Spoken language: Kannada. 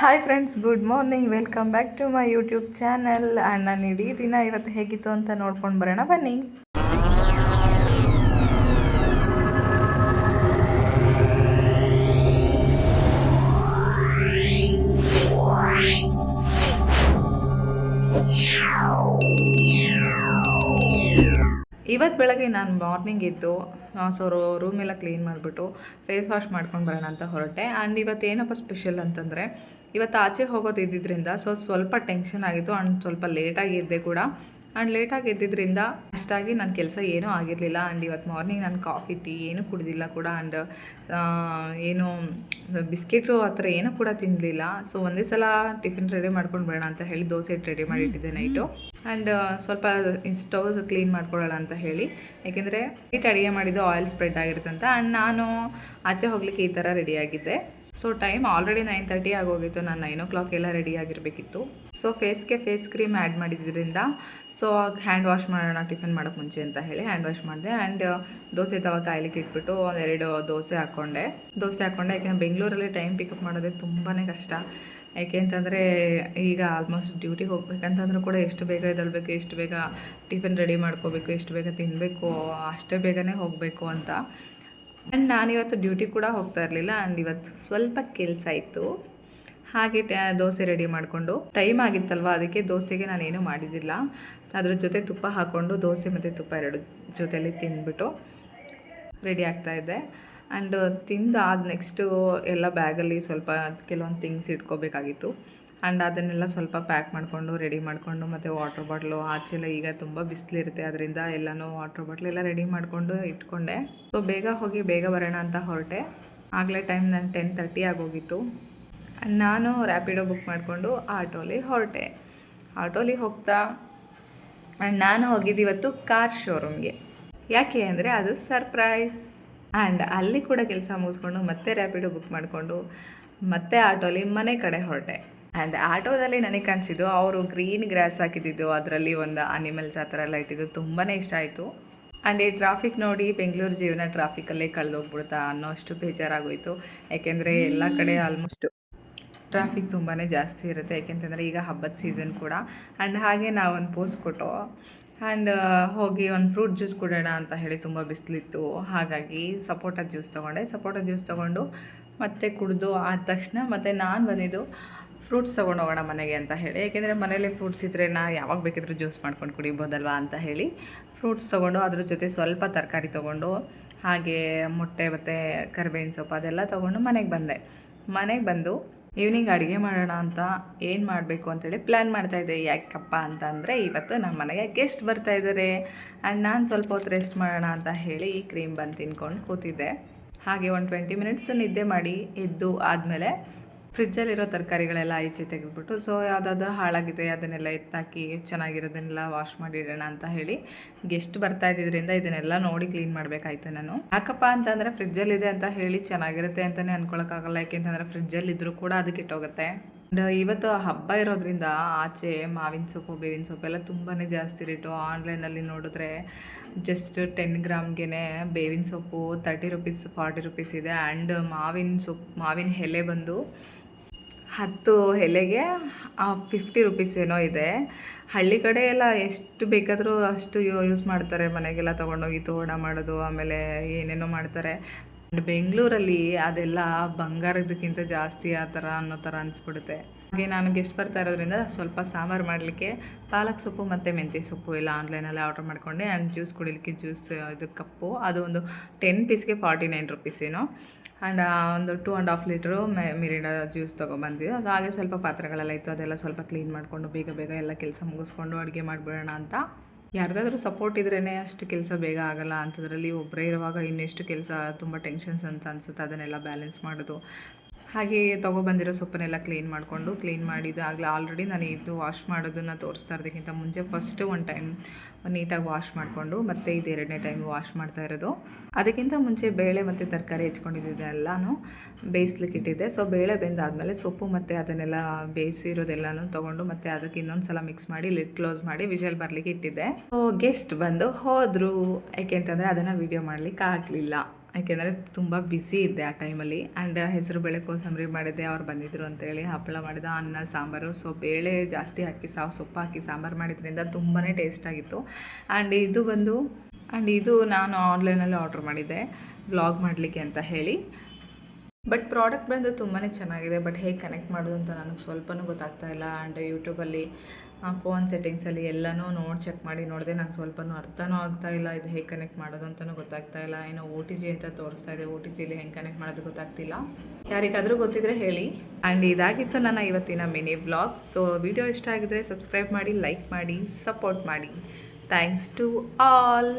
Hi friends, good morning. Welcome back to my YouTube channel. And ನಾನು ಇಡೀ ದಿನ ಇವತ್ತು ಹೇಗಿತ್ತು ಅಂತ ನೋಡ್ಕೊಂಡು ಬರೋಣ ಬನ್ನಿ. ಇವತ್ತು ಬೆಳಗ್ಗೆ ನಾನು ಮಾರ್ನಿಂಗ್ ಇದ್ದು ರೂಮೆಲ್ಲ ಕ್ಲೀನ್ ಮಾಡಿಬಿಟ್ಟು ಫೇಸ್ ವಾಶ್ ಮಾಡ್ಕೊಂಡು ಬರೋಣ ಅಂತ ಹೊರಟೆ. ಆ್ಯಂಡ್ ಇವತ್ತು ಏನಪ್ಪ ಸ್ಪೆಷಲ್ ಅಂತಂದರೆ, ಇವತ್ತು ಆಚೆ ಹೋಗೋದು ಇದ್ದಿದ್ದರಿಂದ ಸ್ವಲ್ಪ ಟೆನ್ಷನ್ ಆಗಿತ್ತು. ಆ್ಯಂಡ್ ಸ್ವಲ್ಪ ಲೇಟಾಗಿ ಇದ್ದೆ ಕೂಡ. ಆ್ಯಂಡ್ ಲೇಟಾಗಿ ಎದ್ದಿದ್ದರಿಂದ ಅಷ್ಟಾಗಿ ನನ್ನ ಕೆಲಸ ಏನೂ ಆಗಿರಲಿಲ್ಲ. ಆ್ಯಂಡ್ ಇವತ್ತು ಮಾರ್ನಿಂಗ್ ನಾನು ಕಾಫಿ ಟೀ ಏನೂ ಕುಡಿದಿಲ್ಲ ಕೂಡ. ಆ್ಯಂಡ್ ಏನು ಬಿಸ್ಕೆಟು ಆ ಥರ ಏನೂ ಕೂಡ ತಿನ್ನಲಿಲ್ಲ. ಸೊ ಒಂದೇ ಸಲ ಟಿಫಿನ್ ರೆಡಿ ಮಾಡ್ಕೊಂಡು ಬೇಡ ಅಂತ ಹೇಳಿ ದೋಸೆ ಇಟ್ಟು ರೆಡಿ ಮಾಡಿಟ್ಟಿದ್ದೆ ನೈಟು. ಆ್ಯಂಡ್ ಸ್ವಲ್ಪ ಸ್ಟವ್ ಕ್ಲೀನ್ ಮಾಡ್ಕೊಳ್ಳೋಣ ಅಂತ ಹೇಳಿ, ಯಾಕೆಂದರೆ ನೈಟ್ ಅಡುಗೆ ಮಾಡಿದ್ದು ಆಯಿಲ್ ಸ್ಪ್ರೆಡ್ ಆಗಿರುತ್ತಂತ. ಆ್ಯಂಡ್ ನಾನು ಆಚೆ ಹೋಗಲಿಕ್ಕೆ ಈ ಥರ ರೆಡಿಯಾಗಿದ್ದೆ. ಸೊ ಟೈಮ್ ಆಲ್ರೆಡಿ 9:30 ಆಗೋಗಿತ್ತು. ನಾನು 9 o'clock ಎಲ್ಲ ರೆಡಿ ಆಗಿರಬೇಕಿತ್ತು. ಸೊ ಫೇಸ್ಗೆ ಫೇಸ್ ಕ್ರೀಮ್ ಆ್ಯಡ್ ಮಾಡಿದ್ರಿಂದ ಸೊ ಹ್ಯಾಂಡ್ ವಾಶ್ ಮಾಡೋಣ ಟಿಫಿನ್ ಮಾಡೋಕ್ಕೆ ಮುಂಚೆ ಅಂತ ಹೇಳಿ ಹ್ಯಾಂಡ್ ವಾಶ್ ಮಾಡಿದೆ. ಆ್ಯಂಡ್ ದೋಸೆ ತವ ಕಾಯ್ಲಿಕ್ಕೆ ಇಟ್ಬಿಟ್ಟು 2 ದೋಸೆ ಹಾಕ್ಕೊಂಡೆ. ಯಾಕೆಂದರೆ ಬೆಂಗಳೂರಲ್ಲಿ ಟೈಮ್ ಪಿಕಪ್ ಮಾಡೋದೇ ತುಂಬಾ ಕಷ್ಟ. ಯಾಕೆ ಅಂತಂದರೆ ಈಗ ಆಲ್ಮೋಸ್ಟ್ ಡ್ಯೂಟಿಗೆ ಹೋಗ್ಬೇಕಂತಂದ್ರೂ ಕೂಡ ಎಷ್ಟು ಬೇಗ ಎದ್ದೇಳಬೇಕು, ಎಷ್ಟು ಬೇಗ ಟಿಫಿನ್ ರೆಡಿ ಮಾಡ್ಕೋಬೇಕು, ಎಷ್ಟು ಬೇಗ ತಿನ್ನಬೇಕು, ಅಷ್ಟೇ ಬೇಗನೆ ಹೋಗಬೇಕು ಅಂತ. ಆ್ಯಂಡ್ ನಾನಿವತ್ತು ಡ್ಯೂಟಿ ಕೂಡ ಹೋಗ್ತಾ ಇರಲಿಲ್ಲ. ಆ್ಯಂಡ್ ಇವತ್ತು ಸ್ವಲ್ಪ ಕೆಲಸ ಇತ್ತು. ಹಾಗೆ ದೋಸೆ ರೆಡಿ ಮಾಡಿಕೊಂಡು ಟೈಮ್ ಆಗಿತ್ತಲ್ವ, ಅದಕ್ಕೆ ದೋಸೆಗೆ ನಾನೇನು ಮಾಡಿದ್ದಿಲ್ಲ. ಅದ್ರ ಜೊತೆ ತುಪ್ಪ ಹಾಕ್ಕೊಂಡು ದೋಸೆ ಮತ್ತು ತುಪ್ಪ 2 ಜೊತೆಯಲ್ಲಿ ತಿಂದ್ಬಿಟ್ಟು ರೆಡಿ ಆಗ್ತಾಯಿದ್ದೆ. ಆ್ಯಂಡ್ ತಿಂದಾದ ನೆಕ್ಸ್ಟು ಎಲ್ಲ ಬ್ಯಾಗಲ್ಲಿ ಸ್ವಲ್ಪ ಕೆಲವೊಂದು ಥಿಂಗ್ಸ್ ಇಟ್ಕೋಬೇಕಾಗಿತ್ತು. ಆ್ಯಂಡ್ ಅದನ್ನೆಲ್ಲ ಸ್ವಲ್ಪ ಪ್ಯಾಕ್ ಮಾಡಿಕೊಂಡು ರೆಡಿ ಮಾಡಿಕೊಂಡು, ಮತ್ತು ವಾಟ್ರ್ ಬಾಟ್ಲು ಆಚೆಲ್ಲ ಈಗ ತುಂಬ ಬಿಸಿಲಿರುತ್ತೆ, ಅದರಿಂದ ಎಲ್ಲನೂ ವಾಟ್ರ್ ಬಾಟ್ಲು ಎಲ್ಲ ರೆಡಿ ಮಾಡಿಕೊಂಡು ಇಟ್ಕೊಂಡೆ. ಸೊ ಬೇಗ ಹೋಗಿ ಬೇಗ ಬರೋಣ ಅಂತ ಹೊರಟೆ. ಆಗಲೇ ಟೈಮ್ ನಾನು 10:30 ಆಗೋಗಿತ್ತು. ನಾನು ರ್ಯಾಪಿಡೋ ಬುಕ್ ಮಾಡಿಕೊಂಡು ಆಟೋಲಿ ಹೊರಟೆ. ಆಟೋಲಿ ಹೋಗ್ತಾ ಆ್ಯಂಡ್ ನಾನು ಹೋಗಿದ್ದಿವತ್ತು ಕಾರ್ ಶೋರೂಮ್ಗೆ. ಯಾಕೆ ಅಂದರೆ ಅದು ಸರ್ಪ್ರೈಸ್. ಆ್ಯಂಡ್ ಅಲ್ಲಿ ಕೂಡ ಕೆಲಸ ಮುಗಿಸ್ಕೊಂಡು ಮತ್ತೆ ರ್ಯಾಪಿಡೋ ಬುಕ್ ಮಾಡಿಕೊಂಡು ಮತ್ತೆ ಆಟೋಲಿ ಮನೆ ಕಡೆ ಹೊರಟೆ. ಆ್ಯಂಡ್ ಆಟೋದಲ್ಲಿ ನನಗೆ ಕಾಣಿಸಿದ್ದು ಅವರು ಗ್ರೀನ್ ಗ್ರಾಸ್ ಹಾಕಿದ್ದು, ಅದರಲ್ಲಿ ಒಂದು ಅನಿಮಲ್ಸ್ ಆ ಥರ ಎಲ್ಲ ಇಟ್ಟಿದ್ದು ತುಂಬಾ ಇಷ್ಟ ಆಯಿತು. ಆ್ಯಂಡ್ ಈ ಟ್ರಾಫಿಕ್ ನೋಡಿ ಬೆಂಗಳೂರು ಜೀವನ ಟ್ರಾಫಿಕಲ್ಲೇ ಕಳೆದೋಗ್ಬಿಡ್ತಾ ಅನ್ನೋ ಅಷ್ಟು ಬೇಜಾರಾಗೋಯಿತು. ಯಾಕೆಂದರೆ ಎಲ್ಲ ಕಡೆ ಆಲ್ಮೋಸ್ಟ್ ಟ್ರಾಫಿಕ್ ತುಂಬಾ ಜಾಸ್ತಿ ಇರುತ್ತೆ. ಯಾಕೆಂತಂದರೆ ಈಗ ಹಬ್ಬದ ಸೀಸನ್ ಕೂಡ. ಆ್ಯಂಡ್ ಹಾಗೆ ನಾವೊಂದು ಪೋಸ್ಟ್ ಕೊಟ್ಟು ಆ್ಯಂಡ್ ಹೋಗಿ ಒಂದು ಫ್ರೂಟ್ ಜ್ಯೂಸ್ ಕೊಡೋಣ ಅಂತ ಹೇಳಿ ತುಂಬ ಬಿಸಿಲಿತ್ತು. ಹಾಗಾಗಿ ಸಪೋಟ ಜ್ಯೂಸ್ ತೊಗೊಂಡು ಮತ್ತೆ ಕುಡಿದು ಆದ ತಕ್ಷಣ ಮತ್ತೆ ನಾನು ಬಂದಿದ್ದು ಫ್ರೂಟ್ಸ್ ತೊಗೊಂಡು ಹೋಗೋಣ ಮನೆಗೆ ಅಂತ ಹೇಳಿ. ಯಾಕೆಂದರೆ ಮನೇಲಿ ಫ್ರೂಟ್ಸ್ ಇದ್ದರೆ ಯಾವಾಗ ಬೇಕಿದ್ರೂ ಜ್ಯೂಸ್ ಮಾಡ್ಕೊಂಡು ಕುಡಿಬೋದಲ್ವ ಅಂತ ಹೇಳಿ ಫ್ರೂಟ್ಸ್ ತೊಗೊಂಡು, ಅದ್ರ ಜೊತೆ ಸ್ವಲ್ಪ ತರಕಾರಿ ತೊಗೊಂಡು, ಹಾಗೆ ಮೊಟ್ಟೆ ಮತ್ತು ಕರಿಬೇವಿನ ಸೊಪ್ಪು ಅದೆಲ್ಲ ತೊಗೊಂಡು ಮನೆಗೆ ಬಂದು ಈವ್ನಿಂಗ್ ಅಡುಗೆ ಮಾಡೋಣ ಅಂತ ಏನು ಮಾಡಬೇಕು ಅಂತೇಳಿ ಪ್ಲ್ಯಾನ್ ಮಾಡ್ತಾಯಿದ್ದೆ. ಯಾಕಪ್ಪ ಅಂತಂದರೆ ಇವತ್ತು ನಮ್ಮ ಮನೆಗೆ ಗೆಸ್ಟ್ ಬರ್ತಾಯಿದ್ದಾರೆ. ಆ್ಯಂಡ್ ನಾನು ಸ್ವಲ್ಪ ಹೊತ್ತು ರೆಸ್ಟ್ ಮಾಡೋಣ ಅಂತ ಹೇಳಿ ಈ ಕ್ರೀಮ್ ಬಂದು ತಿನ್ಕೊಂಡು ಕೂತಿದ್ದೆ. ಹಾಗೆ ಒಂದು 20 ಮಿನಿಟ್ಸ್ ನಿದ್ದೆ ಮಾಡಿ ಎದ್ದು ಆದಮೇಲೆ ಫ್ರಿಡ್ಜಲ್ಲಿರೋ ತರಕಾರಿಗಳೆಲ್ಲ ಈಚೆ ತೆಗೆದುಬಿಟ್ಟು, ಸೊ ಯಾವುದಾದ್ರೂ ಹಾಳಾಗಿದೆ ಅದನ್ನೆಲ್ಲ ಎತ್ತಾಕಿ ಚೆನ್ನಾಗಿರೋದನ್ನೆಲ್ಲ ವಾಶ್ ಮಾಡಿಡೋಣ ಅಂತ ಹೇಳಿ ಗೆಸ್ಟ್ ಬರ್ತಾ ಇದ್ದಿದ್ದರಿಂದ ಇದನ್ನೆಲ್ಲ ನೋಡಿ ಕ್ಲೀನ್ ಮಾಡಬೇಕಾಯ್ತು ನಾನು. ಯಾಕಪ್ಪ ಅಂತಂದರೆ ಫ್ರಿಡ್ಜಲ್ಲಿದೆ ಅಂತ ಹೇಳಿ ಚೆನ್ನಾಗಿರುತ್ತೆ ಅಂತಲೇ ಅಂದ್ಕೊಳಕ್ಕಾಗಲ್ಲ. ಯಾಕೆಂತಂದರೆ ಫ್ರಿಡ್ಜಲ್ಲಿದ್ದರೂ ಕೂಡ ಅದು ಕೆಟ್ಟೋಗುತ್ತೆ. ಆ್ಯಂಡ್ ಇವತ್ತು ಹಬ್ಬ ಇರೋದ್ರಿಂದ ಆಚೆ ಮಾವಿನ ಸೊಪ್ಪು, ಬೇವಿನ ಸೊಪ್ಪು ಎಲ್ಲ ತುಂಬಾ ಜಾಸ್ತಿ ರೇಟು. ಆನ್ಲೈನಲ್ಲಿ ನೋಡಿದ್ರೆ ಜಸ್ಟ್ 10 ಗ್ರಾಮ್ಗೆ ಬೇವಿನ ಸೊಪ್ಪು 30 rupees 40 rupees ಇದೆ. ಆ್ಯಂಡ್ ಮಾವಿನ ಎಲೆ ಬಂದು 10 ಎಲೆಗೆ 50 rupees ಏನೋ ಇದೆ. ಹಳ್ಳಿ ಕಡೆ ಎಲ್ಲ ಎಷ್ಟು ಬೇಕಾದರೂ ಅಷ್ಟು ಯೂಸ್ ಮಾಡ್ತಾರೆ, ಮನೆಗೆಲ್ಲ ತೊಗೊಂಡೋಗಿ ತೋರಣ ಮಾಡೋದು, ಆಮೇಲೆ ಏನೇನೋ ಮಾಡ್ತಾರೆ. ಬೆಂಗಳೂರಲ್ಲಿ ಅದೆಲ್ಲ ಬಂಗಾರದಕ್ಕಿಂತ ಜಾಸ್ತಿ ಆ ಥರ ಅನ್ನೋ ಥರ ಅನಿಸ್ಬಿಡುತ್ತೆ. ಹಾಗೆ ನಾನು ಗೆಸ್ಟ್ ಬರ್ತಾ ಇರೋದ್ರಿಂದ ಸ್ವಲ್ಪ ಸಾಂಬಾರು ಮಾಡಲಿಕ್ಕೆ ಪಾಲಕ್ ಸೊಪ್ಪು ಮತ್ತು ಮೆಂತ್ಯ ಸೊಪ್ಪು ಎಲ್ಲ ಆನ್ಲೈನಲ್ಲಿ ಆರ್ಡ್ರ್ ಮಾಡಿಕೊಂಡೆ. ಆ್ಯಂಡ್ ಜ್ಯೂಸ್ ಕುಡಿಲಿಕ್ಕೆ ಇದು ಕಪ್ಪು ಅದು ಒಂದು 10 ಪೀಸ್ಗೆ 49 rupees ಏನೋ. ಆ್ಯಂಡ್ ಒಂದು 2.5 ಲೀಟ್ರು ಮಿರಿಂಡ ಜ್ಯೂಸ್ ತೊಗೊಬಂದಿದ್ದು. ಅದು ಹಾಗೆ ಸ್ವಲ್ಪ ಪಾತ್ರೆಗಳೆಲ್ಲ ಇತ್ತು, ಅದೆಲ್ಲ ಸ್ವಲ್ಪ ಕ್ಲೀನ್ ಮಾಡಿಕೊಂಡು ಬೇಗ ಎಲ್ಲ ಕೆಲಸ ಮುಗಿಸ್ಕೊಂಡು ಅಡುಗೆ ಮಾಡಿಬಿಡೋಣ ಅಂತ. ಯಾರ್ದಾದ್ರೂ ಸಪೋರ್ಟ್ ಇದ್ರೇ ಅಷ್ಟು ಕೆಲಸ ಬೇಗ ಆಗಲ್ಲ. ಅಂಥದ್ರಲ್ಲಿ ಒಬ್ಬರೇ ಇರುವಾಗ ಇನ್ನೆಷ್ಟು ಕೆಲಸ, ತುಂಬ ಟೆನ್ಷನ್ಸ್ ಅಂತ ಅನಿಸುತ್ತೆ. ಅದನ್ನೆಲ್ಲ ಬ್ಯಾಲೆನ್ಸ್ ಮಾಡೋದು. ಹಾಗೆ ತೊಗೊಬಂದಿರೋ ಸೊಪ್ಪನ್ನೆಲ್ಲ ಕ್ಲೀನ್ ಮಾಡಿದ್ದಾಗಲೇ ಆಲ್ರೆಡಿ ನಾನು ಇದು ವಾಶ್ ಮಾಡೋದನ್ನು ತೋರಿಸ್ತಾ ಇರೋದಕ್ಕಿಂತ ಮುಂಚೆ ಫಸ್ಟ್ ಒಂದು ಟೈಮ್ ನೀಟಾಗಿ ವಾಶ್ ಮಾಡಿಕೊಂಡು ಮತ್ತೆ ಇದು 2ನೇ ಟೈಮ್ ವಾಶ್ ಮಾಡ್ತಾ ಇರೋದು. ಅದಕ್ಕಿಂತ ಮುಂಚೆ ಬೇಳೆ ಮತ್ತು ತರಕಾರಿ ಹೆಚ್ಕೊಂಡಿದ್ದೆಲ್ಲನೂ ಬೇಯಿಸ್ಲಿಕ್ಕೆ ಇಟ್ಟಿದ್ದೆ. ಸೊ ಬೇಳೆ ಬೆಂದಾದಮೇಲೆ ಸೊಪ್ಪು ಮತ್ತು ಅದನ್ನೆಲ್ಲ ಬೇಯಿಸಿರೋದೆಲ್ಲನೂ ತೊಗೊಂಡು ಮತ್ತು ಅದಕ್ಕೆ ಇನ್ನೊಂದು ಸಲ ಮಿಕ್ಸ್ ಮಾಡಿ ಲಿಡ್ ಕ್ಲೋಸ್ ಮಾಡಿ ವಿಷಲ್ ಬರಲಿಕ್ಕೆ ಇಟ್ಟಿದ್ದೆ. ಸೊ ಗೆಸ್ಟ್ ಬಂದು ಹೋದರು. ಯಾಕೆಂತಂದರೆ ಅದನ್ನು ವೀಡಿಯೋ ಮಾಡಲಿಕ್ಕೆ ಆಗಲಿಲ್ಲ. ಯಾಕೆಂದರೆ ತುಂಬ ಬ್ಯುಸಿ ಇದ್ದೆ ಆ ಟೈಮಲ್ಲಿ. ಆ್ಯಂಡ್ ಹೆಸರು ಬೇಳೆ ಕೋಸಂಬರಿ ಮಾಡಿದ್ದೆ, ಅವ್ರು ಬಂದಿದ್ದರು ಅಂತೇಳಿ. ಹಪ್ಪಳ ಮಾಡಿದ, ಅನ್ನ ಸಾಂಬಾರು. ಸೊ ಬೇಳೆ ಜಾಸ್ತಿ ಹಾಕಿ ಸೊಪ್ಪು ಹಾಕಿ ಸಾಂಬಾರು ಮಾಡಿದ್ರಿಂದ ತುಂಬಾ ಟೇಸ್ಟಾಗಿತ್ತು. ಆ್ಯಂಡ್ ಇದು ನಾನು ಆನ್ಲೈನಲ್ಲಿ ಆರ್ಡ್ರ್ ಮಾಡಿದ್ದೆ ವ್ಲಾಗ್ ಮಾಡಲಿಕ್ಕೆ ಅಂತ ಹೇಳಿ. ಬಟ್ ಪ್ರಾಡಕ್ಟ್ ಬಂದು ತುಂಬಾ ಚೆನ್ನಾಗಿದೆ. ಬಟ್ ಹೇಗೆ ಕನೆಕ್ಟ್ ಮಾಡೋದು ಅಂತ ನನಗೆ ಸ್ವಲ್ಪನೂ ಗೊತ್ತಾಗ್ತಾ ಇಲ್ಲ. ಆ್ಯಂಡ್ ಯೂಟ್ಯೂಬಲ್ಲಿ ಫೋನ್ ಸೆಟ್ಟಿಂಗ್ಸಲ್ಲಿ ಎಲ್ಲನೂ ಚೆಕ್ ಮಾಡಿ ನೋಡಿದೆ. ನಂಗೆ ಸ್ವಲ್ಪನೂ ಅರ್ಥನೂ ಆಗ್ತಾ ಇಲ್ಲ, ಇದು ಹೇಗೆ ಕನೆಕ್ಟ್ ಮಾಡೋದು ಅಂತಲೂ ಗೊತ್ತಾಗ್ತಾ ಇಲ್ಲ. ಏನೋ OTG ಅಂತ ತೋರಿಸ್ತಾ ಇದೆ, OTGಲಿ ಹೆಂಗೆ ಕನೆಕ್ಟ್ ಮಾಡೋದು ಗೊತ್ತಾಗ್ತಿಲ್ಲ. ಯಾರಿಗಾದರೂ ಗೊತ್ತಿದ್ರೆ ಹೇಳಿ. ಆ್ಯಂಡ್ ಇದಾಗಿತ್ತು ನನ್ನ ಇವತ್ತಿನ ಮಿನಿ ವ್ಲಾಗ್. ಸೊ ವಿಡಿಯೋ ಇಷ್ಟ ಆಗಿದ್ರೆ ಸಬ್ಸ್ಕ್ರೈಬ್ ಮಾಡಿ, ಲೈಕ್ ಮಾಡಿ, ಸಪೋರ್ಟ್ ಮಾಡಿ. Thanks to all.